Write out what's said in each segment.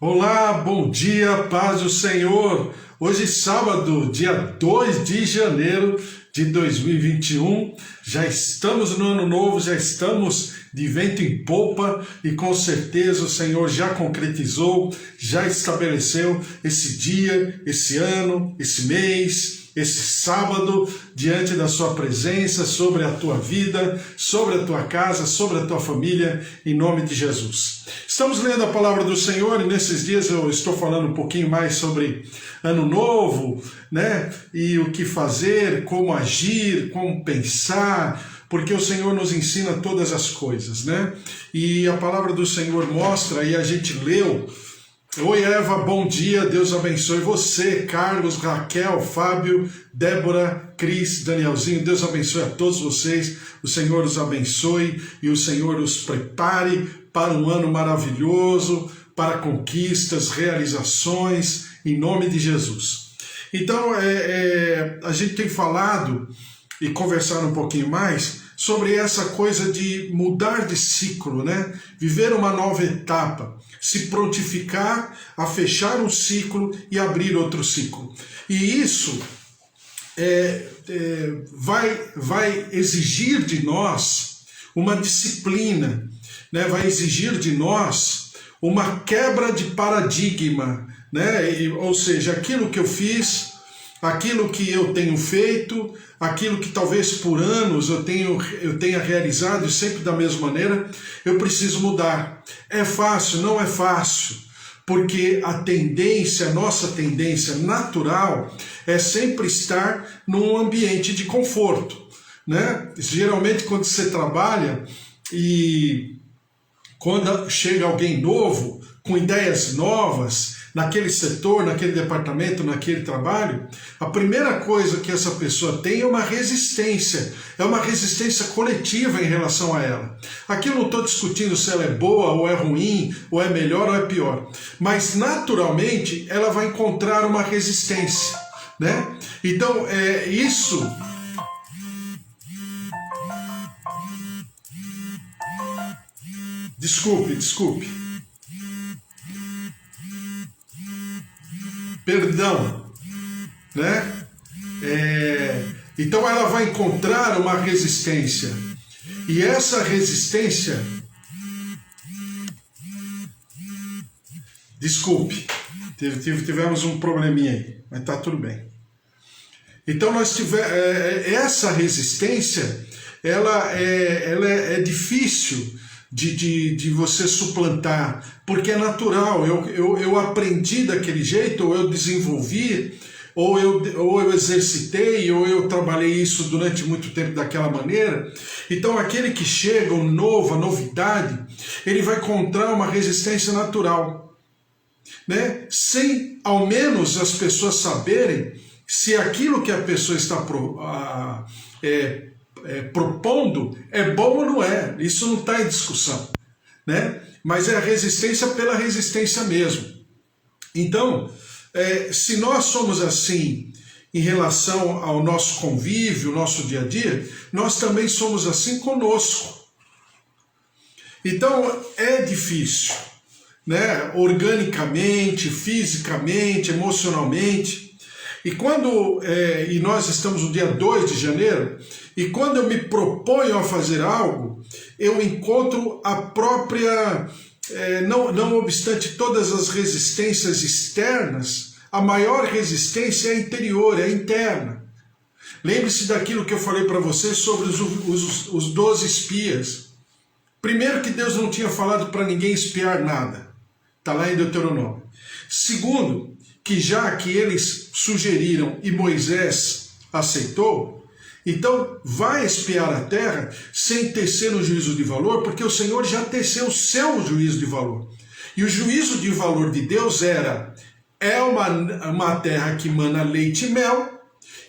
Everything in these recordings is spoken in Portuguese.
Olá, bom dia, paz do Senhor. Hoje, sábado, dia 2 de janeiro de 2021, já estamos no ano novo, já estamos de vento em popa e com certeza o Senhor já concretizou, já estabeleceu esse dia, esse ano, esse mês, esse sábado, diante da sua presença, sobre a tua vida, sobre a tua casa, sobre a tua família, em nome de Jesus. Estamos lendo a palavra do Senhor e nesses dias eu estou falando um pouquinho mais sobre ano novo, né? E o que fazer, como agir, como pensar, porque o Senhor nos ensina todas as coisas, né? E a palavra do Senhor mostra, e a gente leu. Oi Eva, bom dia, Deus abençoe você, Carlos, Raquel, Fábio, Débora, Cris, Danielzinho, Deus abençoe a todos vocês, o Senhor os abençoe e o Senhor os prepare para um ano maravilhoso, para conquistas, realizações, em nome de Jesus. Então, a gente tem falado e conversado um pouquinho mais sobre essa coisa de mudar de ciclo, né? Viver uma nova etapa, se prontificar a fechar um ciclo e abrir outro ciclo. E isso vai exigir de nós uma disciplina, né? Vai exigir de nós uma quebra de paradigma, né? Ou seja, aquilo que eu fiz, aquilo que eu tenho feito, aquilo que talvez por anos eu tenha realizado e sempre da mesma maneira, eu preciso mudar. É fácil? Não é fácil, porque a nossa tendência natural é sempre estar num ambiente de conforto, né? Geralmente quando você trabalha e quando chega alguém novo, com ideias novas, naquele setor, naquele departamento, naquele trabalho, a primeira coisa que essa pessoa tem é uma resistência coletiva em relação a ela. Aqui eu não estou discutindo se ela é boa ou é ruim, ou é melhor ou é pior, mas naturalmente ela vai encontrar uma resistência, né? Então, isso... Desculpe. Perdão, né? Então ela vai encontrar uma resistência. E essa resistência... Desculpe, tivemos um probleminha aí, mas tá tudo bem. Então essa resistência, ela é difícil de você suplantar, porque é natural, eu aprendi daquele jeito, ou eu desenvolvi, ou eu exercitei, ou eu trabalhei isso durante muito tempo daquela maneira. Então aquele que chega, o novo, a novidade, ele vai encontrar uma resistência natural, né? Sem ao menos as pessoas saberem se aquilo que a pessoa está propondo é bom ou não é. Isso não está em discussão, né? Mas é a resistência pela resistência mesmo. Então, se nós somos assim em relação ao nosso convívio, nosso dia a dia, nós também somos assim conosco. Então é difícil, né? Organicamente, fisicamente, emocionalmente. E nós estamos no dia 2 de janeiro, e quando eu me proponho a fazer algo, eu encontro a própria, não obstante todas as resistências externas, a maior resistência é interior, é interna. Lembre-se daquilo que eu falei para você sobre os 12 espias. Primeiro, que Deus não tinha falado para ninguém espiar nada. Está lá em Deuteronômio. Segundo, que já que eles sugeriram e Moisés aceitou, então vai espiar a terra sem tecer um juízo de valor, porque o Senhor já teceu o seu juízo de valor. E o juízo de valor de Deus é uma terra que mana leite e mel,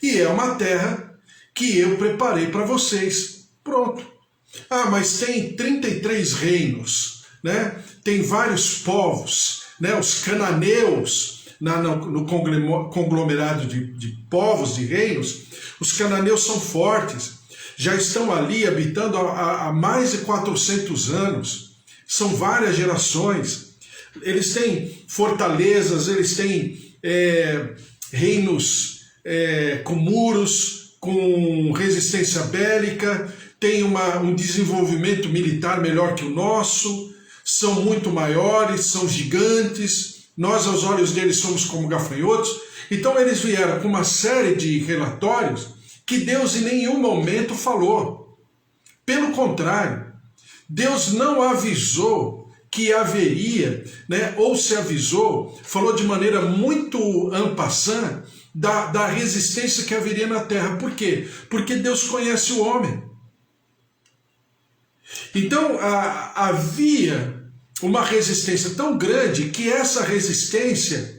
e é uma terra que eu preparei para vocês. Pronto. Ah, mas tem 33 reinos, né? Tem vários povos, né? Os cananeus, no conglomerado de povos, de reinos, os cananeus são fortes, já estão ali habitando há mais de 400 anos, são várias gerações. eles têm fortalezas, eles têm reinos com muros, com resistência bélica, têm um desenvolvimento militar melhor que o nosso, são muito maiores, são gigantes, nós aos olhos deles somos como gafanhotos. Então eles vieram com uma série de relatórios que Deus em nenhum momento falou. Pelo contrário, Deus não avisou que haveria, né, ou se avisou, falou de maneira muito en passant da resistência que haveria na terra. Por quê? Porque Deus conhece o homem. Então havia uma resistência tão grande que essa resistência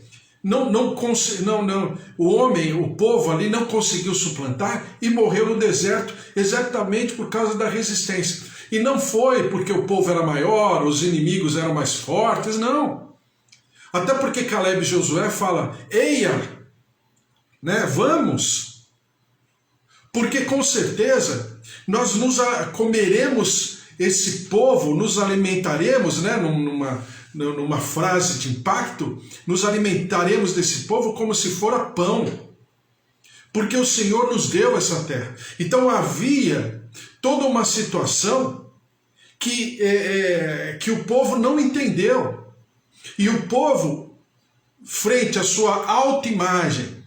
o homem, o povo ali não conseguiu suplantar e morreu no deserto exatamente por causa da resistência. E não foi porque o povo era maior, os inimigos eram mais fortes, não. Até porque Caleb e Josué falam, eia, né, vamos. Porque com certeza nós comeremos esse povo, nos alimentaremos, né, numa frase de impacto, nos alimentaremos desse povo como se fora pão. Porque o Senhor nos deu essa terra. Então havia toda uma situação que o povo não entendeu. E o povo, frente à sua autoimagem,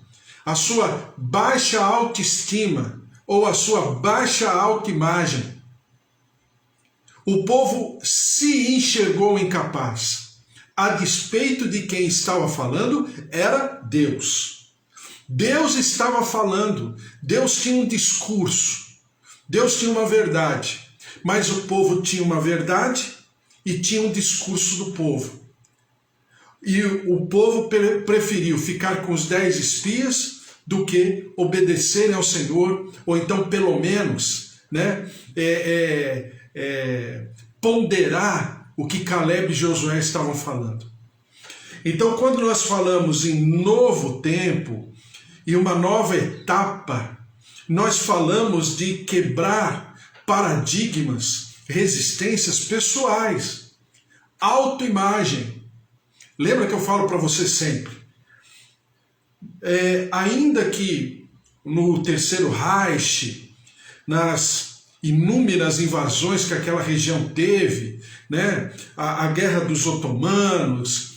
à sua baixa autoestima, ou à sua baixa autoimagem, o povo se enxergou incapaz. A despeito de quem estava falando, era Deus. Deus estava falando, Deus tinha um discurso, Deus tinha uma verdade, mas o povo tinha uma verdade e tinha um discurso do povo. E o povo preferiu ficar com os 10 espias do que obedecerem ao Senhor, ou então pelo menos, né, ponderar o que Caleb e Josué estavam falando. Então, quando nós falamos em novo tempo e uma nova etapa, nós falamos de quebrar paradigmas, resistências pessoais, autoimagem. Lembra que eu falo para você sempre? Ainda que no Terceiro Reich, nas inúmeras invasões que aquela região teve, né, a guerra dos otomanos,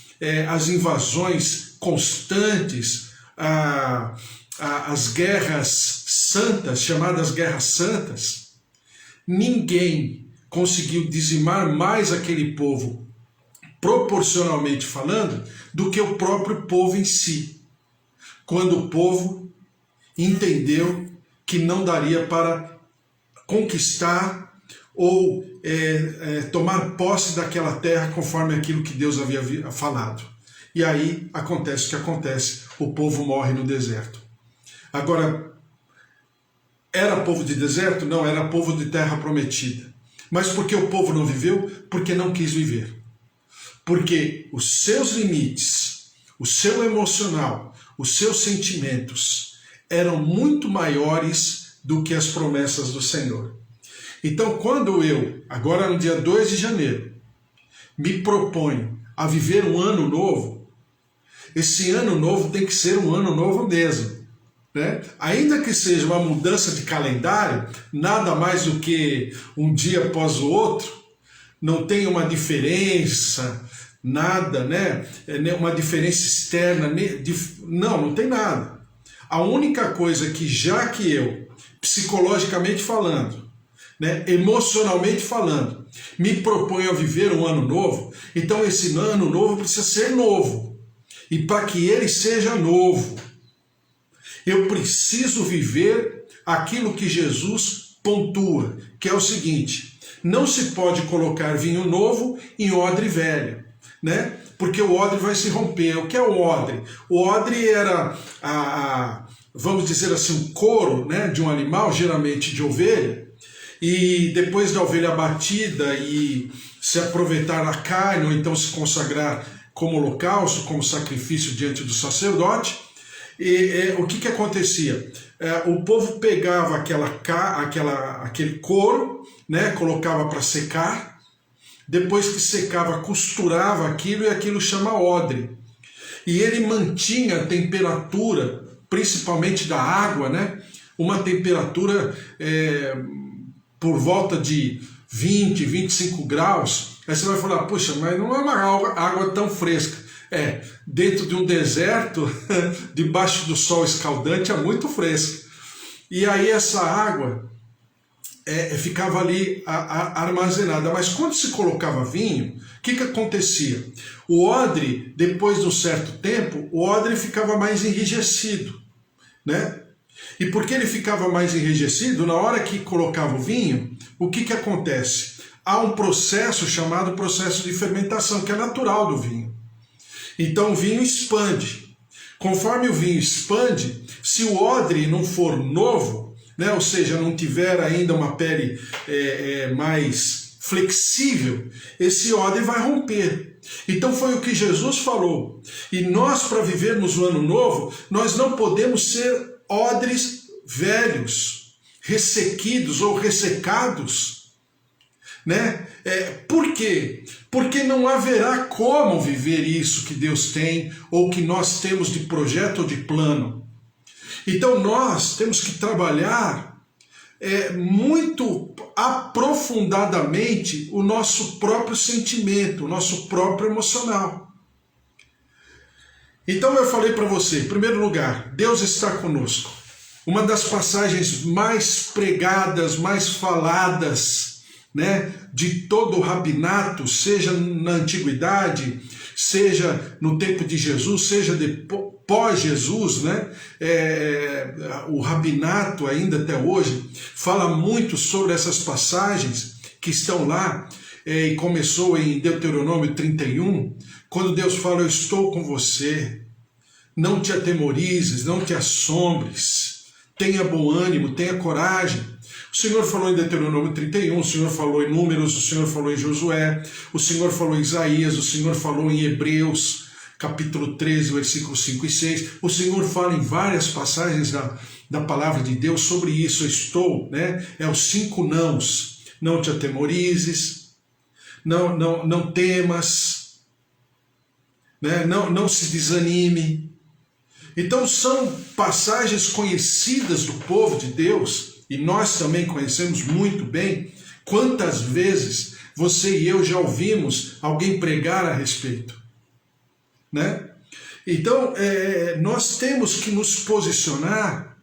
as invasões constantes, as guerras santas, chamadas guerras santas, ninguém conseguiu dizimar mais aquele povo, proporcionalmente falando, do que o próprio povo em si. Quando o povo entendeu que não daria para conquistar ou tomar posse daquela terra conforme aquilo que Deus havia falado. E aí acontece o que acontece, o povo morre no deserto. Agora, era povo de deserto? Não, era povo de terra prometida. Mas por que o povo não viveu? Porque não quis viver. Porque os seus limites, o seu emocional, os seus sentimentos eram muito maiores do que as promessas do Senhor. Então, quando eu, agora no dia 2 de janeiro, me proponho a viver um ano novo, esse ano novo tem que ser um ano novo mesmo, né? Ainda que seja uma mudança de calendário, nada mais do que um dia após o outro, não tem uma diferença, nada, né? Uma diferença externa, não tem nada. A única coisa que, já que eu, psicologicamente falando, né, emocionalmente falando, me proponho a viver um ano novo, então esse ano novo precisa ser novo. E para que ele seja novo, eu preciso viver aquilo que Jesus pontua, que é o seguinte: não se pode colocar vinho novo em odre velho, né? Porque o odre vai se romper. O que é o odre? O odre era vamos dizer assim, um couro, né, de um animal, geralmente de ovelha, e depois da ovelha abatida e se aproveitar a carne, ou então se consagrar como holocausto, como sacrifício diante do sacerdote, o que acontecia? O povo pegava aquele couro, né, colocava para secar, depois que secava, costurava aquilo e aquilo chama odre. E ele mantinha a temperatura, principalmente da água, né? Uma temperatura por volta de 20, 25 graus. Aí você vai falar, puxa, mas não é uma água tão fresca. Dentro de um deserto, debaixo do sol escaldante, é muito fresca. E aí essa água ficava ali armazenada. Mas quando se colocava vinho, o que acontecia? O odre, depois de um certo tempo, o odre ficava mais enrijecido, né? E porque ele ficava mais enrijecido, na hora que colocava o vinho, o que acontece? Há um processo chamado processo de fermentação, que é natural do vinho. Então o vinho expande. Conforme o vinho expande, se o odre não for novo, né, ou seja, não tiver ainda uma pele mais flexível, esse odre vai romper. Então foi o que Jesus falou. E nós, para vivermos o ano novo, nós não podemos ser odres velhos, ressequidos ou ressecados, né? Por quê? Porque não haverá como viver isso que Deus tem ou que nós temos de projeto ou de plano. Então nós temos que trabalhar muito aprofundadamente o nosso próprio sentimento, o nosso próprio emocional. Então eu falei para você, em primeiro lugar, Deus está conosco. Uma das passagens mais pregadas, mais faladas, né, de todo o rabinato, seja na antiguidade, seja no tempo de Jesus, seja pós-Jesus, né, o rabinato ainda até hoje fala muito sobre essas passagens que estão lá, e começou em Deuteronômio 31, quando Deus fala, eu estou com você, não te atemorizes, não te assombres, tenha bom ânimo, tenha coragem. O Senhor falou em Deuteronômio 31, o Senhor falou em Números, o Senhor falou em Josué, o Senhor falou em Isaías, o Senhor falou em Hebreus, capítulo 13, versículos 5 e 6. O Senhor fala em várias passagens da palavra de Deus sobre isso. Eu estou, né? Os 5 nãos. Não te atemorizes, não temas, né? Não se desanime. Então são passagens conhecidas do povo de Deus, e nós também conhecemos muito bem. Quantas vezes você e eu já ouvimos alguém pregar a respeito, né? Então nós temos que nos posicionar,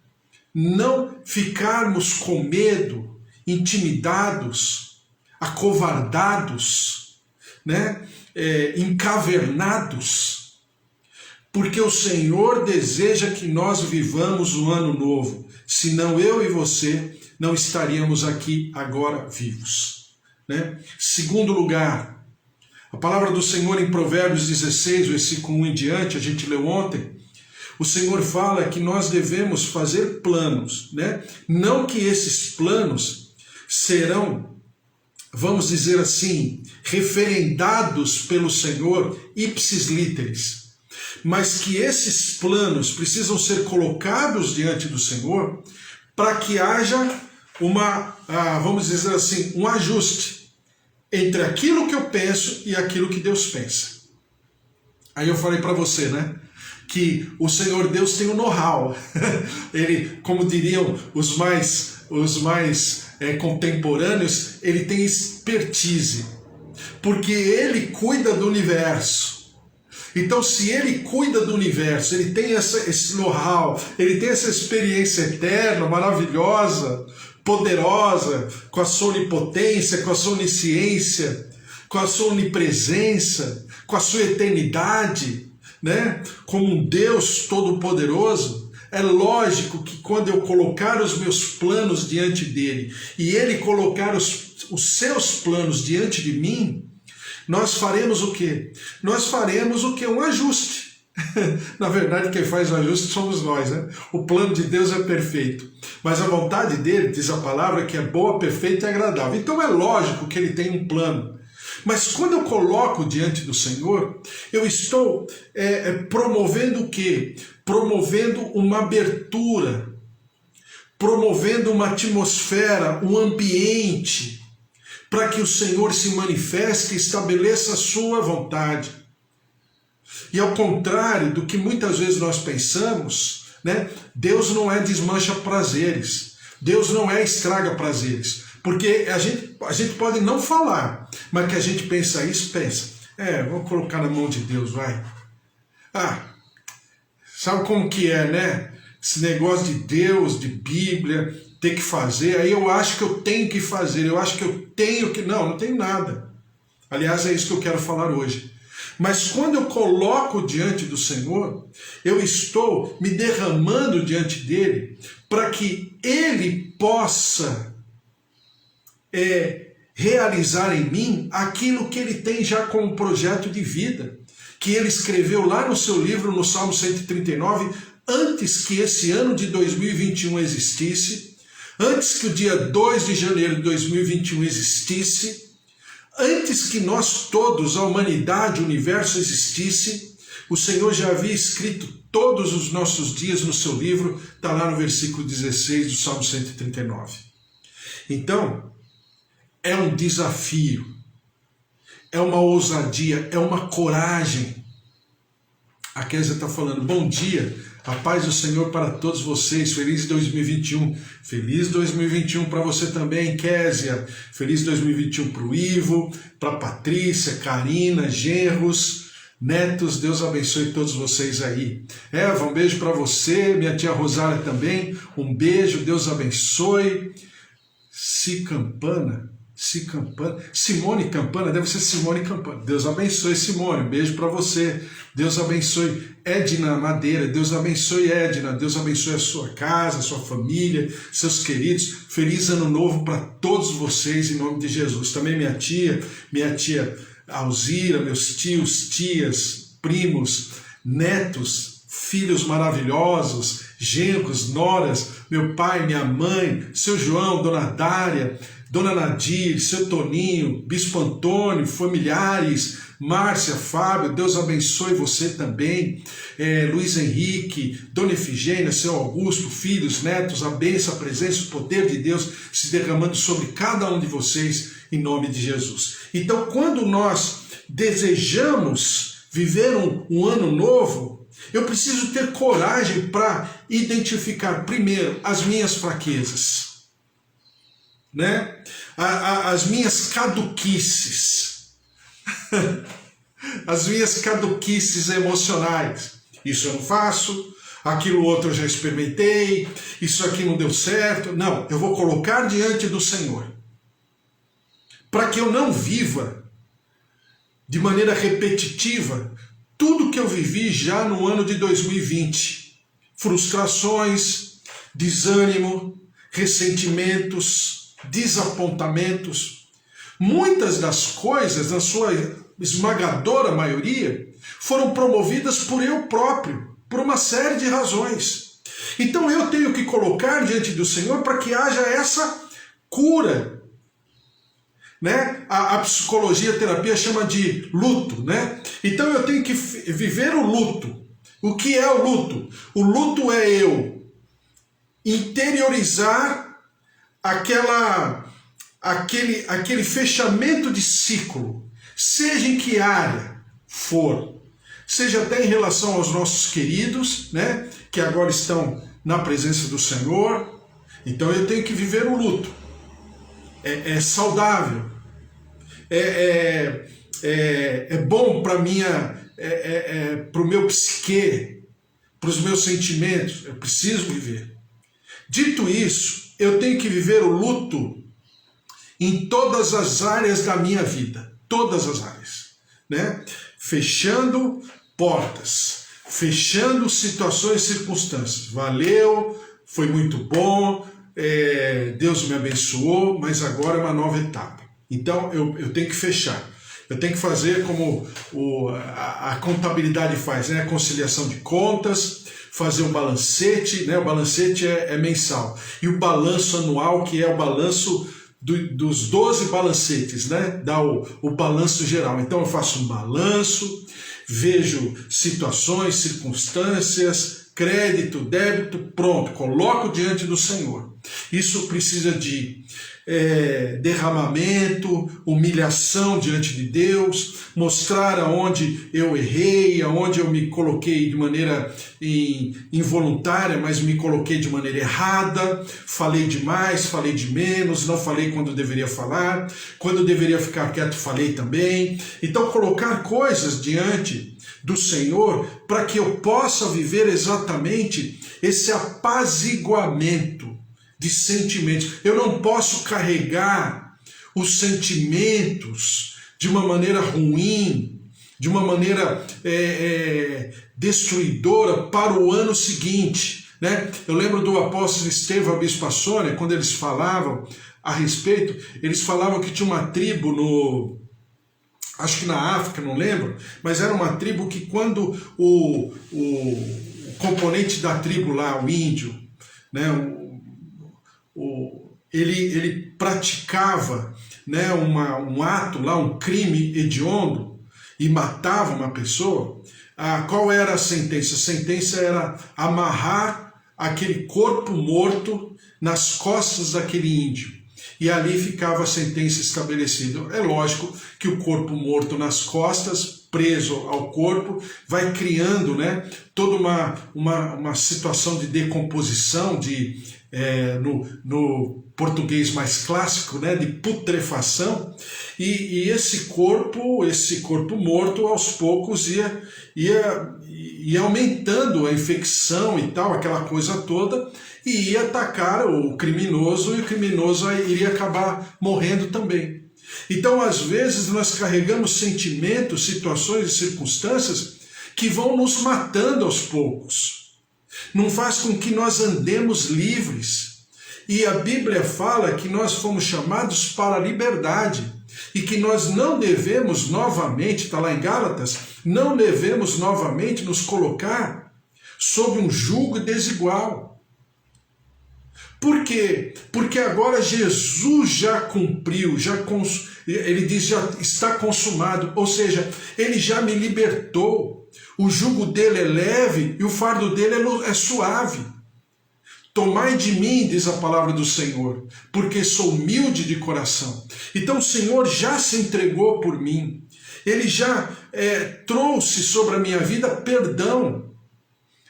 não ficarmos com medo, intimidados, acovardados, né? Encavernados, porque o Senhor deseja que nós vivamos o ano novo, senão eu e você não estaríamos aqui agora vivos, né? Segundo lugar, a palavra do Senhor em Provérbios 16, versículo 1 em diante, a gente leu ontem, o Senhor fala que nós devemos fazer planos, né? Não que esses planos serão, vamos dizer assim, referendados pelo Senhor ipsis literis, mas que esses planos precisam ser colocados diante do Senhor para que haja vamos dizer assim, um ajuste entre aquilo que eu penso e aquilo que Deus pensa. Aí eu falei para você, né, que o Senhor Deus tem o know-how. Ele, como diriam os mais contemporâneos, ele tem expertise, porque ele cuida do universo. Então, se ele cuida do universo, ele tem esse know-how, ele tem essa experiência eterna, maravilhosa, poderosa, com a sua onipotência, com a sua onisciência, com a sua onipresença, com a sua eternidade, né? Como um Deus todo-poderoso, é lógico que quando eu colocar os meus planos diante dele e ele colocar os seus planos diante de mim, nós faremos o quê? Nós faremos o quê? Um ajuste. Na verdade, quem faz o ajuste somos nós, né? O plano de Deus é perfeito, mas a vontade dele, diz a palavra, que é boa, perfeita e agradável. Então é lógico que ele tem um plano. Mas quando eu coloco diante do Senhor, eu estou promovendo o quê? Promovendo uma abertura, promovendo uma atmosfera, um ambiente, para que o Senhor se manifeste e estabeleça a sua vontade. E ao contrário do que muitas vezes nós pensamos, né, Deus não é desmancha prazeres, Deus não é estraga prazeres, porque a gente pode não falar, mas que a gente pensa isso, pensa, vamos colocar na mão de Deus, vai. Sabe como que é, né? Esse negócio de Deus, de Bíblia, ter que fazer, aí eu acho que eu tenho que fazer, eu acho que eu tenho que... Não tenho nada. Aliás, é isso que eu quero falar hoje. Mas quando eu coloco diante do Senhor, eu estou me derramando diante dele para que ele possa realizar em mim aquilo que ele tem já como projeto de vida, que ele escreveu lá no seu livro, no Salmo 139, antes que esse ano de 2021 existisse, antes que o dia 2 de janeiro de 2021 existisse, antes que nós todos, a humanidade, o universo existisse, o Senhor já havia escrito todos os nossos dias no seu livro, está lá no versículo 16 do Salmo 139. Então, é um desafio, é uma ousadia, é uma coragem. A Kézia está falando, bom dia, a paz do Senhor para todos vocês, feliz 2021. Feliz 2021 para você também, Kézia. Feliz 2021 para o Ivo, para a Patrícia, Karina, genros, netos, Deus abençoe todos vocês aí. Eva, um beijo para você, minha tia Rosália também, um beijo, Deus abençoe. Simone Campana, deve ser Simone Campana. Deus abençoe, Simone, um beijo para você. Deus abençoe Edna Madeira, Deus abençoe Edna, Deus abençoe a sua casa, a sua família, seus queridos. Feliz ano novo para todos vocês, em nome de Jesus. Também minha tia Alzira, meus tios, tias, primos, netos, filhos maravilhosos, genros, noras, meu pai, minha mãe, seu João, dona Dária, Dona Nadir, seu Toninho, Bispo Antônio, familiares, Márcia, Fábio, Deus abençoe você também, Luiz Henrique, Dona Efigênia, seu Augusto, filhos, netos, a bênção, a presença, o poder de Deus se derramando sobre cada um de vocês, em nome de Jesus. Então, quando nós desejamos viver um ano novo, eu preciso ter coragem para identificar, primeiro, as minhas fraquezas, né? As minhas caduquices, as minhas caduquices emocionais. Isso eu não faço, aquilo outro eu já experimentei, isso aqui não deu certo. Não, eu vou colocar diante do Senhor, para que eu não viva de maneira repetitiva tudo que eu vivi já no ano de 2020. Frustrações, desânimo, ressentimentos, desapontamentos. Muitas das coisas, na sua esmagadora maioria, foram promovidas por eu próprio, por uma série de razões. Então eu tenho que colocar diante do Senhor para que haja essa cura, né? A psicologia, a terapia chama de luto, né? Então eu tenho que viver o luto. O que é o luto? O luto é eu interiorizar aquele fechamento de ciclo, seja em que área for, seja até em relação aos nossos queridos, né, que agora estão na presença do Senhor. Então eu tenho que viver o luto. É saudável, é bom para o meu psique, para os meus sentimentos. Eu preciso viver. Dito isso, eu tenho que viver o luto em todas as áreas da minha vida, todas as áreas, né? Fechando portas, fechando situações e circunstâncias. Valeu, foi muito bom, Deus me abençoou, mas agora é uma nova etapa. Então eu tenho que fechar. Eu tenho que fazer como a contabilidade faz, né? A conciliação de contas, fazer um balancete, né? O balancete é mensal. E o balanço anual, que é o balanço dos 12 balancetes, né? Dá o balanço geral. Então eu faço um balanço, vejo situações, circunstâncias, crédito, débito, pronto, coloco diante do Senhor. Isso precisa de derramamento, humilhação diante de Deus, mostrar aonde eu errei, aonde eu me coloquei de maneira involuntária, mas me coloquei de maneira errada, falei demais, falei de menos, não falei quando deveria falar, quando deveria ficar quieto falei também. Então colocar coisas diante do Senhor para que eu possa viver exatamente esse apaziguamento de sentimentos. Eu não posso carregar os sentimentos de uma maneira ruim, de uma maneira destruidora para o ano seguinte, né? Eu lembro do apóstolo Estevão, a bispa Sônia, quando eles falavam a respeito, eles falavam que tinha uma tribo acho que na África, não lembro, mas era uma tribo que quando o componente da tribo lá, o índio, né, ele praticava, né, um ato lá, um crime hediondo, e matava uma pessoa, qual era a sentença? A sentença era amarrar aquele corpo morto nas costas daquele índio. E ali ficava a sentença estabelecida. É lógico que o corpo morto nas costas, preso ao corpo, vai criando, né, toda uma situação de decomposição, no português mais clássico, né, de putrefação, e esse corpo morto aos poucos ia aumentando a infecção e tal, aquela coisa toda, e ia atacar o criminoso, e o criminoso iria acabar morrendo também. Então, às vezes, nós carregamos sentimentos, situações e circunstâncias que vão nos matando aos poucos. Não faz com que nós andemos livres. E a Bíblia fala que nós fomos chamados para a liberdade e que nós não devemos novamente, está lá em Gálatas, não devemos novamente nos colocar sob um jugo desigual. Por quê? Porque agora Jesus já cumpriu, ele diz já está consumado, ou seja, ele já me libertou. O jugo dele é leve e o fardo dele é suave. Tomai de mim, diz a palavra do Senhor, porque sou humilde de coração. Então o Senhor já se entregou por mim. Ele já trouxe sobre a minha vida perdão,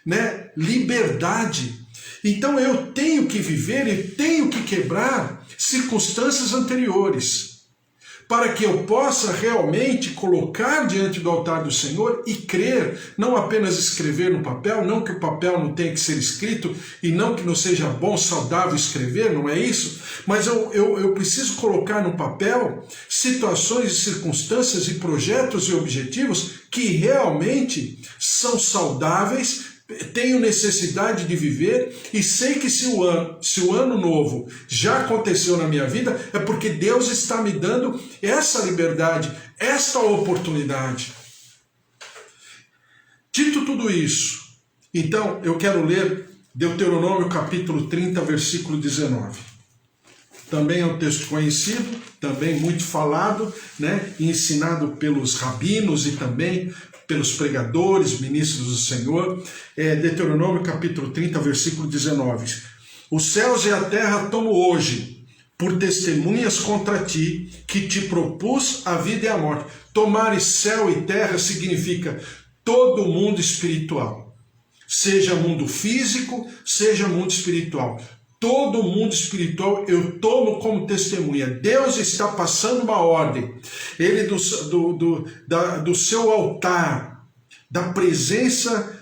né? Liberdade. Então eu tenho que viver e tenho que quebrar circunstâncias anteriores, para que eu possa realmente colocar diante do altar do Senhor e crer, não apenas escrever no papel, não que o papel não tenha que ser escrito, e não que não seja bom, saudável escrever, não é isso, mas eu preciso colocar no papel situações e circunstâncias e projetos e objetivos que realmente são saudáveis, tenho necessidade de viver e sei que se o ano novo já aconteceu na minha vida, é porque Deus está me dando essa liberdade, esta oportunidade. Dito tudo isso, então eu quero ler Deuteronômio capítulo 30, versículo 19. Também é um texto conhecido, também muito falado, né, ensinado pelos rabinos e também pelos pregadores, ministros do Senhor. Deuteronômio capítulo 30, versículo 19. Os céus e a terra tomo hoje por testemunhas contra ti, que te propus a vida e a morte. Tomar céu e terra significa todo o mundo espiritual. Seja mundo físico, seja mundo espiritual. Todo o mundo espiritual eu tomo como testemunha. Deus está passando uma ordem. Ele do seu altar, da presença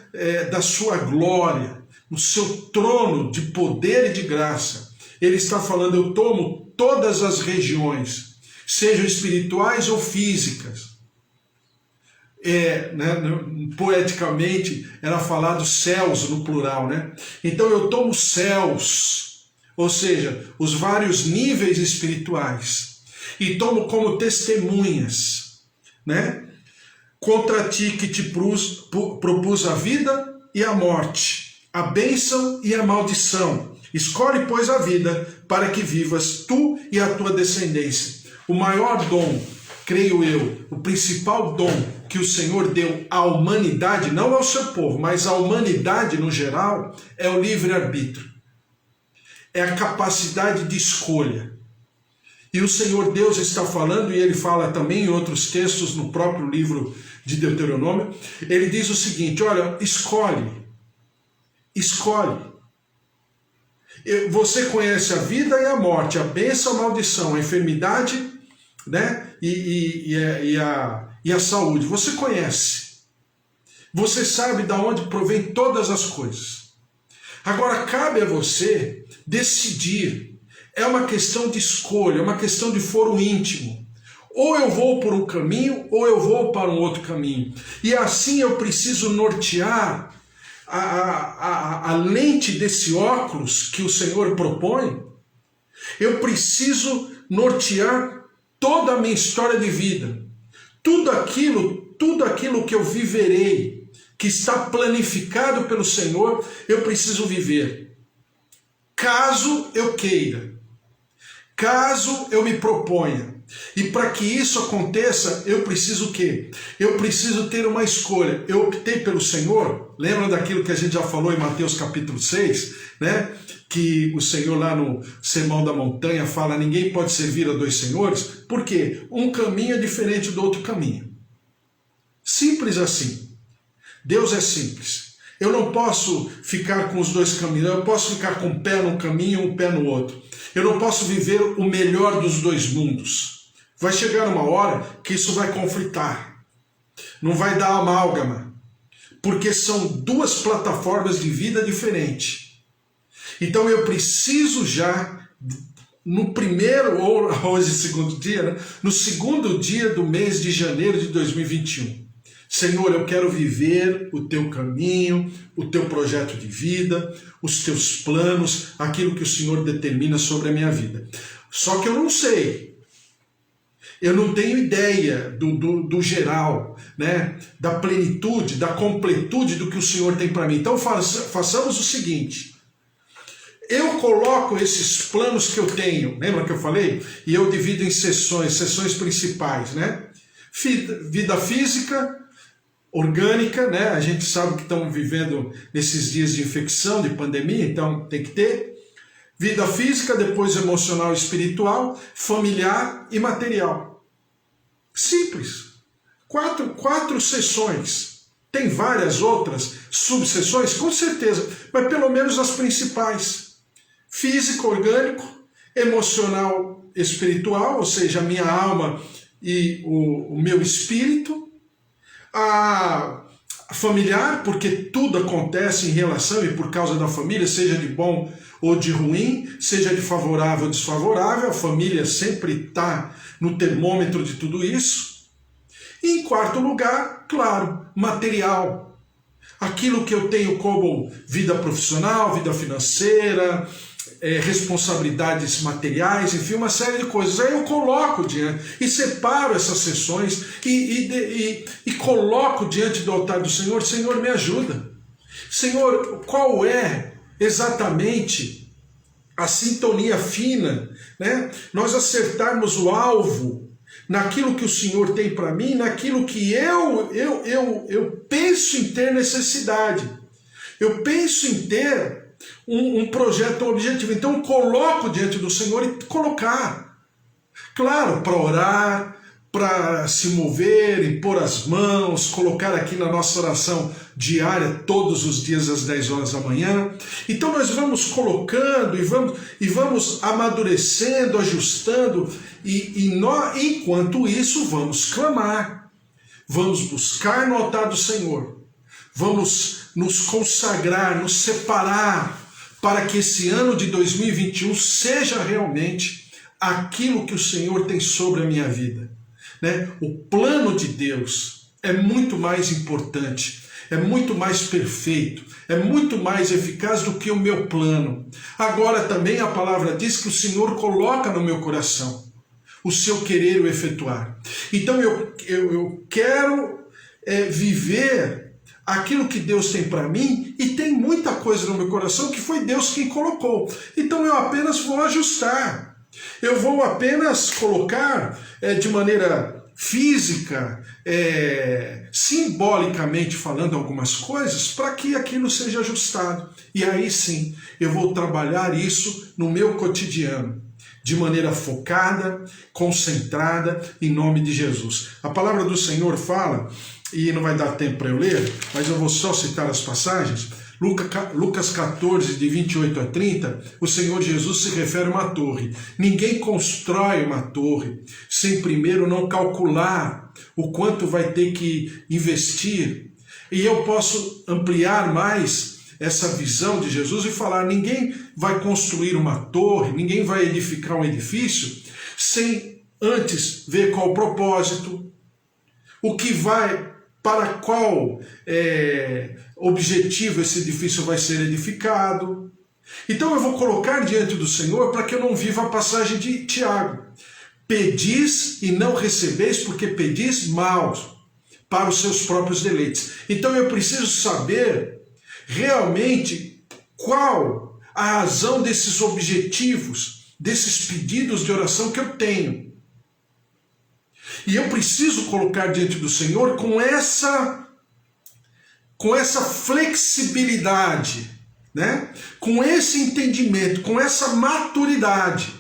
da sua glória, no seu trono de poder e de graça. Ele está falando, eu tomo todas as regiões, sejam espirituais ou físicas. Poeticamente era falado céus no plural, né? Então eu tomo céus, ou seja, os vários níveis espirituais, e tomo como testemunhas, né? Contra ti que te propus a vida e a morte, a bênção e a maldição. Escolhe, pois, a vida, para que vivas tu e a tua descendência. O maior dom, creio eu, o principal dom que o Senhor deu à humanidade, não ao seu povo, mas à humanidade no geral, é o livre-arbítrio. é a capacidade de escolha. E o Senhor Deus está falando, e ele fala também em outros textos no próprio livro de Deuteronômio, ele diz o seguinte: olha, escolhe. Você conhece a vida e a morte, a bênção e a maldição, a enfermidade, né? e a saúde. Você conhece. Você sabe de onde provém todas as coisas. Agora cabe a você decidir. É uma questão de escolha, é uma questão de foro íntimo. Ou eu vou por um caminho, ou eu vou para um outro caminho. E assim eu preciso nortear a lente desse óculos que o Senhor propõe. Eu preciso nortear toda a minha história de vida. Tudo aquilo que eu viverei, que está planificado pelo Senhor, eu preciso viver. Caso eu queira. Caso eu me proponha. E para que isso aconteça, eu preciso o quê? Eu preciso ter uma escolha. Eu optei pelo Senhor. Lembra daquilo que a gente já falou em Mateus capítulo 6, né? Que o Senhor lá no Sermão da Montanha fala: ninguém pode servir a dois senhores. Por quê? Um caminho é diferente do outro caminho. Simples assim. Deus é simples. Eu não posso ficar com os dois caminhos. Eu posso ficar com um pé num caminho e um pé no outro. Eu não posso viver o melhor dos dois mundos. Vai chegar uma hora que isso vai conflitar. Não vai dar amálgama. Porque são duas plataformas de vida diferentes. Então eu preciso já, no primeiro, ou hoje segundo dia, né? No segundo dia do mês de janeiro de 2021. Senhor, eu quero viver o teu caminho, o teu projeto de vida, os teus planos, aquilo que o Senhor determina sobre a minha vida. Só que eu não sei. Eu não tenho ideia do geral, né? Da plenitude, da completude do que o Senhor tem para mim. Então façamos o seguinte: eu coloco esses planos que eu tenho, lembra que eu falei? E eu divido em sessões principais, né? Vida física, orgânica, né? A gente sabe que estamos vivendo nesses dias de infecção, de pandemia, então tem que ter. Vida física, depois emocional e espiritual, familiar e material. Simples. Quatro sessões. Tem várias outras subseções, com certeza, mas pelo menos as principais. Físico, orgânico, emocional, espiritual, ou seja, a minha alma e o meu espírito. A familiar, porque tudo acontece em relação e por causa da família, seja de bom ou de ruim, seja de favorável ou desfavorável, a família sempre está no termômetro de tudo isso. E em quarto lugar, claro, material. Aquilo que eu tenho como vida profissional, vida financeira, responsabilidades materiais, enfim, uma série de coisas. Aí eu coloco diante e separo essas sessões e coloco diante do altar do Senhor. Senhor, me ajuda. Senhor, qual é exatamente a sintonia fina, né? Nós acertarmos o alvo naquilo que o Senhor tem para mim, naquilo que eu penso em ter necessidade. Eu penso em ter um projeto, um objetivo. Então eu coloco diante do Senhor e colocar. Claro, para orar, para se mover, impor as mãos, colocar aqui na nossa oração diária, todos os dias às 10 horas da manhã. Então nós vamos colocando e vamos amadurecendo, ajustando, e nós, enquanto isso, vamos clamar, vamos buscar no altar do Senhor, vamos nos consagrar, nos separar, para que esse ano de 2021 seja realmente aquilo que o Senhor tem sobre a minha vida. Né? O plano de Deus é muito mais importante, é muito mais perfeito, é muito mais eficaz do que o meu plano. Agora também a palavra diz que o Senhor coloca no meu coração o seu querer o efetuar. Então eu quero viver aquilo que Deus tem para mim, e tem muita coisa no meu coração que foi Deus quem colocou. Então eu apenas vou ajustar. Eu vou apenas colocar de maneira física, simbolicamente falando algumas coisas, para que aquilo seja ajustado. E aí sim, eu vou trabalhar isso no meu cotidiano, de maneira focada, concentrada, em nome de Jesus. A palavra do Senhor fala, e não vai dar tempo para eu ler, mas eu vou só citar as passagens. Lucas 14, de 28 a 30, o Senhor Jesus se refere a uma torre. Ninguém constrói uma torre sem primeiro não calcular o quanto vai ter que investir. E eu posso ampliar mais essa visão de Jesus e falar: ninguém vai construir uma torre, ninguém vai edificar um edifício sem antes ver qual o propósito, o que vai, para qual objetivo esse edifício vai ser edificado. Então eu vou colocar diante do Senhor para que eu não viva a passagem de Tiago. Pedis e não recebeis, porque pedis mal para os seus próprios deleites. Então eu preciso saber realmente qual a razão desses objetivos, desses pedidos de oração que eu tenho. E eu preciso colocar diante do Senhor com essa flexibilidade, né? Com esse entendimento, com essa maturidade.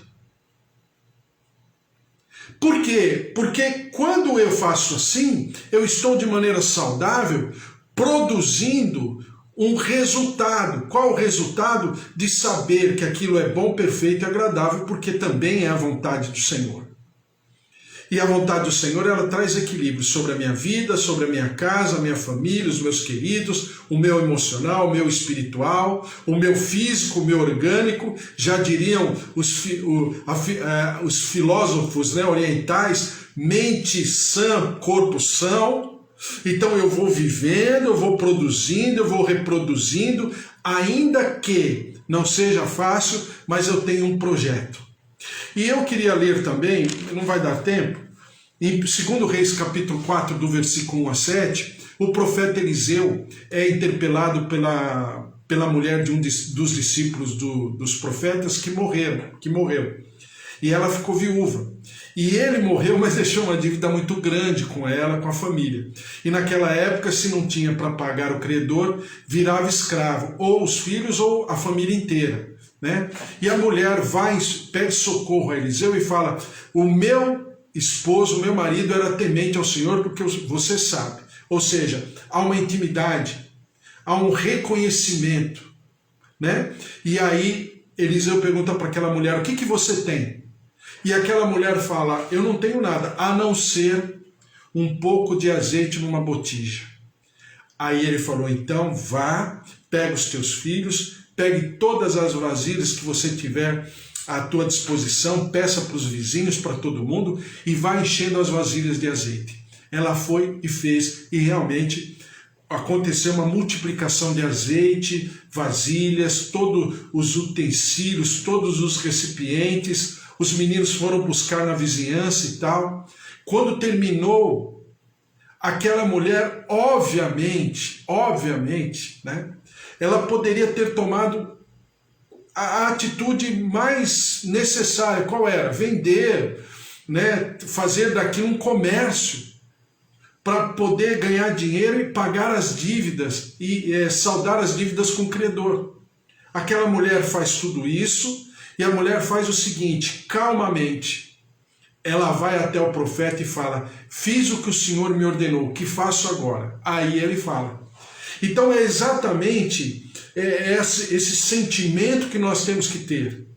Por quê? Porque quando eu faço assim, eu estou de maneira saudável produzindo um resultado. Qual o resultado? De saber que aquilo é bom, perfeito e agradável, porque também é a vontade do Senhor. E a vontade do Senhor, ela traz equilíbrio sobre a minha vida, sobre a minha casa, a minha família, os meus queridos, o meu emocional, o meu espiritual, o meu físico, o meu orgânico. Já diriam os filósofos, né, orientais, mente sã, corpo são. Então eu vou vivendo, eu vou produzindo, eu vou reproduzindo, ainda que não seja fácil, mas eu tenho um projeto. E eu queria ler também, não vai dar tempo, em 2 Reis capítulo 4, do versículo 1 a 7, o profeta Eliseu é interpelado pela mulher de dos discípulos dos profetas que morreu. E ela ficou viúva. E ele morreu, mas deixou uma dívida muito grande com ela, com a família. E naquela época, se não tinha para pagar o credor, virava escravo, ou os filhos ou a família inteira. Né? E a mulher pede socorro a Eliseu e fala: o meu esposo, o meu marido era temente ao Senhor, porque você sabe. Ou seja, há uma intimidade, há um reconhecimento. Né? E aí Eliseu pergunta para aquela mulher: o que você tem? E aquela mulher fala: eu não tenho nada, a não ser um pouco de azeite numa botija. Aí ele falou: então vá, pega os teus filhos, pegue todas as vasilhas que você tiver à tua disposição, peça para os vizinhos, para todo mundo, e vá enchendo as vasilhas de azeite. Ela foi e fez, e realmente aconteceu uma multiplicação de azeite, vasilhas, todos os utensílios, todos os recipientes. Os meninos foram buscar na vizinhança e tal. Quando terminou, aquela mulher, obviamente, né? Ela poderia ter tomado a atitude mais necessária. Qual era? Vender, né? Fazer daquilo um comércio para poder ganhar dinheiro e pagar as dívidas e saldar as dívidas com o credor. Aquela mulher faz tudo isso e a mulher faz o seguinte: calmamente, ela vai até o profeta e fala: fiz o que o Senhor me ordenou, o que faço agora? Aí ele fala. Então é exatamente esse sentimento que nós temos que ter,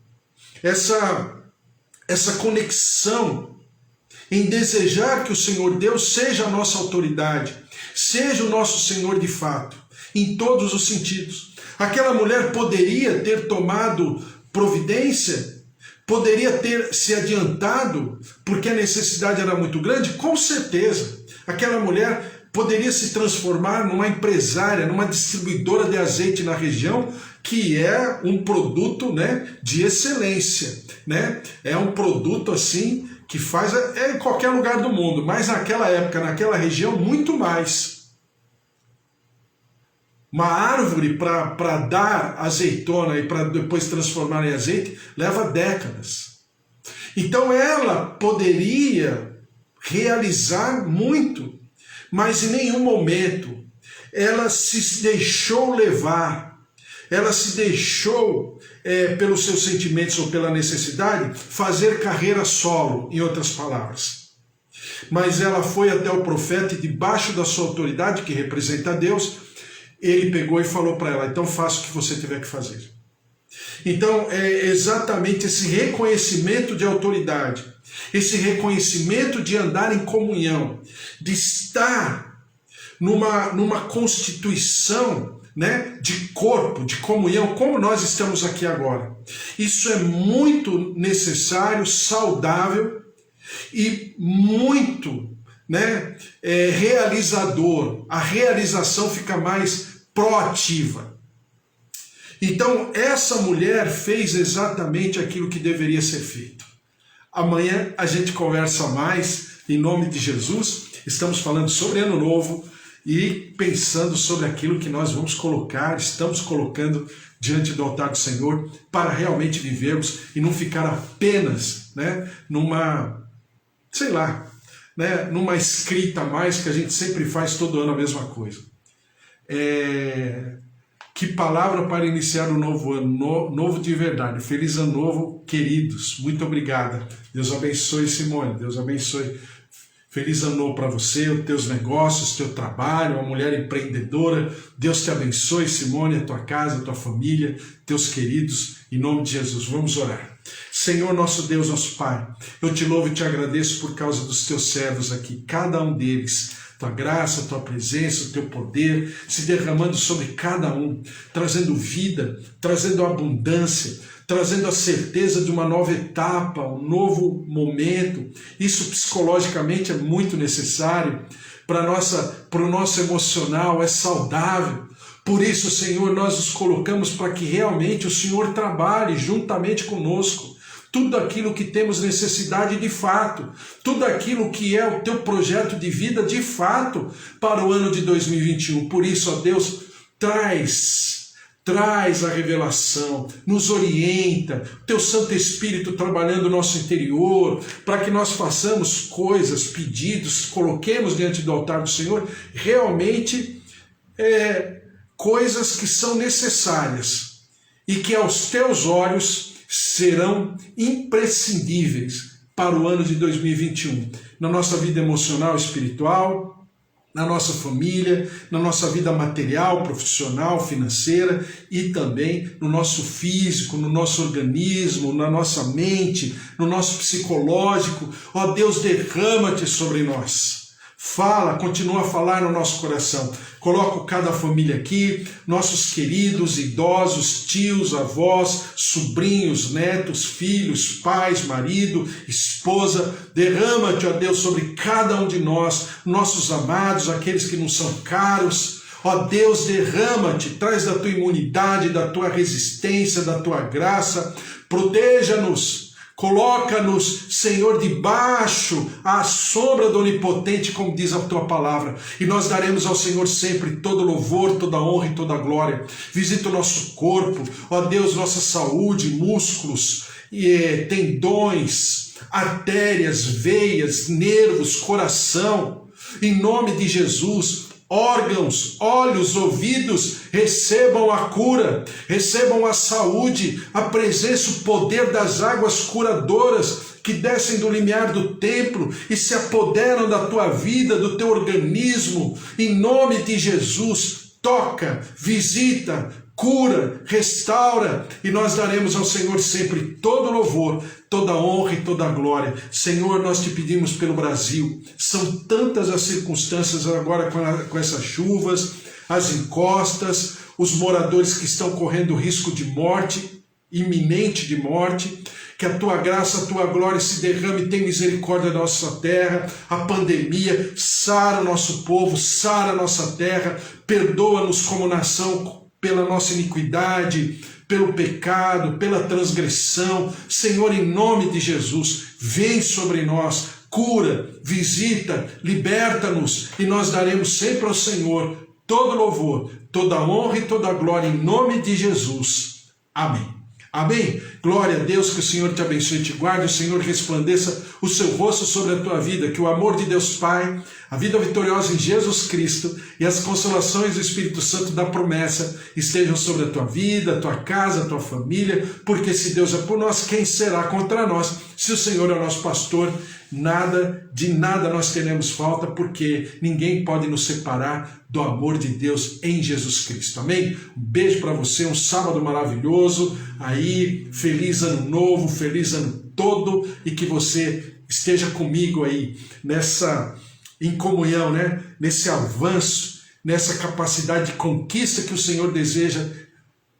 essa conexão em desejar que o Senhor Deus seja a nossa autoridade, seja o nosso Senhor de fato, em todos os sentidos. Aquela mulher poderia ter tomado providência, poderia ter se adiantado, porque a necessidade era muito grande, com certeza. Aquela mulher poderia se transformar numa empresária, numa distribuidora de azeite na região, que é um produto, né, de excelência, né? É um produto assim que faz em qualquer lugar do mundo, mas naquela época, naquela região, muito mais. Uma árvore para dar azeitona e para depois transformar em azeite leva décadas. Então ela poderia realizar muito, mas em nenhum momento ela se deixou levar, ela se deixou, pelos seus sentimentos ou pela necessidade, fazer carreira solo, em outras palavras. Mas ela foi até o profeta e debaixo da sua autoridade, que representa a Deus, ele pegou e falou para ela, então faça o que você tiver que fazer. Então é exatamente esse reconhecimento de autoridade, esse reconhecimento de andar em comunhão, de estar numa constituição, né, de corpo, de comunhão, como nós estamos aqui agora. Isso é muito necessário, saudável e muito, né, realizador. A realização fica mais proativa. Então, essa mulher fez exatamente aquilo que deveria ser feito. Amanhã a gente conversa mais, em nome de Jesus. Estamos falando sobre Ano Novo e pensando sobre aquilo que nós vamos colocar, estamos colocando diante do altar do Senhor para realmente vivermos e não ficar apenas, né, numa escrita a mais que a gente sempre faz todo ano a mesma coisa. Que palavra para iniciar o novo ano, novo de verdade. Feliz Ano Novo, queridos. Muito obrigada. Deus abençoe, Simone. Deus abençoe. Feliz Ano Novo para você, os teus negócios, teu trabalho, uma mulher empreendedora. Deus te abençoe, Simone, a tua casa, a tua família, teus queridos. Em nome de Jesus, vamos orar. Senhor, nosso Deus, nosso Pai, eu te louvo e te agradeço por causa dos teus servos aqui, cada um deles. Tua graça, tua presença, o teu poder se derramando sobre cada um, trazendo vida, trazendo abundância, trazendo a certeza de uma nova etapa, um novo momento. Isso psicologicamente é muito necessário para o nosso emocional, é saudável. Por isso, Senhor, nós nos colocamos para que realmente o Senhor trabalhe juntamente conosco. Tudo aquilo que temos necessidade de fato, tudo aquilo que é o teu projeto de vida de fato para o ano de 2021. Por isso, ó Deus, traz a revelação, nos orienta, teu Santo Espírito trabalhando no nosso interior, para que nós façamos coisas, pedidos, coloquemos diante do altar do Senhor, realmente coisas que são necessárias e que aos teus olhos serão imprescindíveis para o ano de 2021, na nossa vida emocional e espiritual, na nossa família, na nossa vida material, profissional, financeira e também no nosso físico, no nosso organismo, na nossa mente, no nosso psicológico. Ó Deus, derrama-te sobre nós. Fala, continua a falar no nosso coração. Coloco cada família aqui, nossos queridos, idosos, tios, avós, sobrinhos, netos, filhos, pais, marido, esposa. Derrama-te, ó Deus, sobre cada um de nós, nossos amados, aqueles que nos são caros. Ó Deus, derrama-te, traz da tua imunidade, da tua resistência, da tua graça. Proteja-nos. Coloca-nos, Senhor, debaixo à sombra do Onipotente, como diz a tua palavra, e nós daremos ao Senhor sempre todo louvor, toda honra e toda glória. Visita o nosso corpo, ó Deus, nossa saúde, músculos, tendões, artérias, veias, nervos, coração, em nome de Jesus. Órgãos, olhos, ouvidos, recebam a cura, recebam a saúde, a presença, o poder das águas curadoras que descem do limiar do templo e se apoderam da tua vida, do teu organismo. Em nome de Jesus, toca, visita, cura, restaura, e nós daremos ao Senhor sempre todo louvor, toda honra e toda glória. Senhor, nós te pedimos pelo Brasil. São tantas as circunstâncias agora com essas chuvas, as encostas, os moradores que estão correndo risco de morte, iminente de morte. Que a tua graça, a tua glória se derrame e tenha misericórdia da nossa terra. A pandemia, sara o nosso povo, sara a nossa terra, perdoa-nos como nação pela nossa iniquidade, pelo pecado, pela transgressão. Senhor, em nome de Jesus, vem sobre nós, cura, visita, liberta-nos, e nós daremos sempre ao Senhor todo louvor, toda honra e toda glória, em nome de Jesus. Amém. Amém? Glória a Deus, que o Senhor te abençoe e te guarde, o Senhor resplandeça o seu rosto sobre a tua vida, que o amor de Deus Pai, a vida vitoriosa em Jesus Cristo e as consolações do Espírito Santo da promessa estejam sobre a tua vida, a tua casa, a tua família, porque se Deus é por nós, quem será contra nós? Se o Senhor é o nosso pastor, de nada nós teremos falta, porque ninguém pode nos separar do amor de Deus em Jesus Cristo. Amém? Um beijo para você, um sábado maravilhoso, aí, feliz ano novo, feliz ano todo, e que você esteja comigo aí, em comunhão, né? Nesse avanço, nessa capacidade de conquista que o Senhor deseja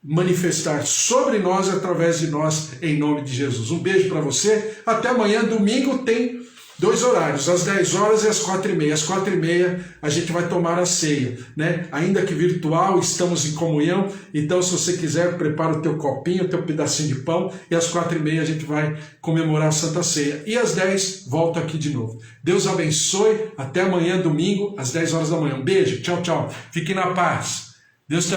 manifestar sobre nós, através de nós, em nome de Jesus. Um beijo para você, até amanhã. Domingo tem 2 horários, às 10 horas e às 4h30. Às 4h30 a gente vai tomar a ceia, né? Ainda que virtual, estamos em comunhão, então se você quiser, prepara o teu copinho, o teu pedacinho de pão, e às 4h30 a gente vai comemorar a Santa Ceia. E às 10, volto aqui de novo. Deus abençoe, até amanhã, domingo, às 10 horas da manhã. Um beijo, tchau, tchau. Fique na paz. Deus te